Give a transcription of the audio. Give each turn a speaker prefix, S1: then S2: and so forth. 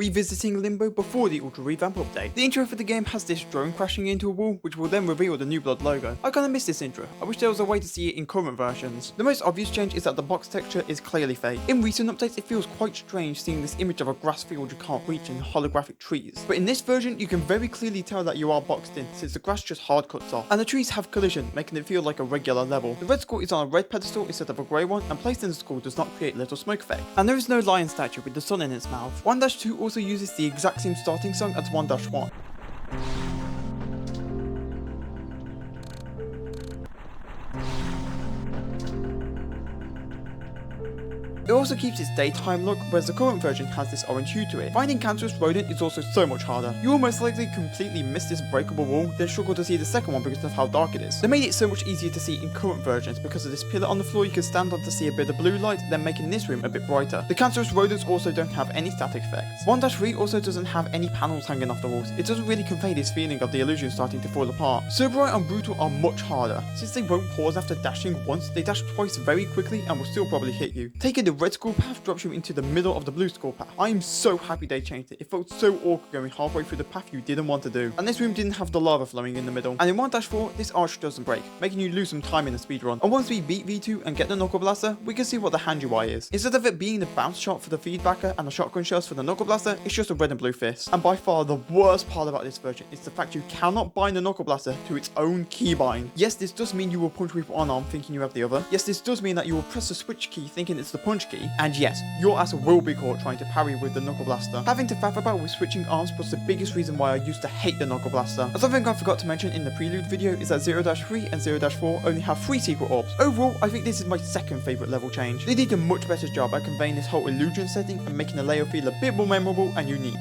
S1: Revisiting Limbo before the Ultra Revamp update. The intro for the game has this drone crashing into a wall, which will then reveal the New Blood logo. I kinda miss this intro. I wish there was a way to see it in current versions. The most obvious change is that the box texture is clearly fake. In recent updates, it feels quite strange seeing this image of a grass field you can't reach and holographic trees. But in this version, you can very clearly tell that you are boxed in, since the grass just hard cuts off, and the trees have collision, making it feel like a regular level. The red skull is on a red pedestal instead of a grey one, and placed in the skull does not create little smoke effect. And there is no lion statue with the sun in its mouth. 1-2 also uses the exact same starting song as 1-1. It also keeps its daytime look, whereas the current version has this orange hue to it. Finding cancerous rodent is also so much harder. You will most likely completely miss this breakable wall, then struggle to see the second one because of how dark it is. They made it so much easier to see in current versions because of this pillar on the floor you can stand on to see a bit of blue light, then making this room a bit brighter. The cancerous rodents also don't have any static effects. 1-3 also doesn't have any panels hanging off the walls. It doesn't really convey this feeling of the illusion starting to fall apart. Cerberite and Brutal are much harder. Since they won't pause after dashing once, they dash twice very quickly and will still probably hit you. Taking the red skull path drops you into the middle of the blue skull path. I am so happy they changed it. It felt so awkward going halfway through the path you didn't want to do. And this room didn't have the lava flowing in the middle. And in 1-4, this arch doesn't break, making you lose some time in the speedrun. And once we beat V2 and get the Knuckle Blaster, we can see what the hand UI is. Instead of it being the bounce shot for the feedbacker and the shotgun shells for the Knuckle Blaster, it's just a red and blue fist. And by far the worst part about this version is the fact you cannot bind the Knuckle Blaster to its own keybind. Yes, this does mean you will punch with one arm thinking you have the other. Yes, this does mean that you will press the switch key thinking it's the punch key. And yes, your ass will be caught trying to parry with the Knuckle Blaster. Having to faff about with switching arms was the biggest reason why I used to hate the Knuckle Blaster. And something I forgot to mention in the prelude video is that 0-3 and 0-4 only have 3 secret orbs. Overall, I think this is my second favourite level change. They did a much better job at conveying this whole illusion setting and making the layer feel a bit more memorable and unique.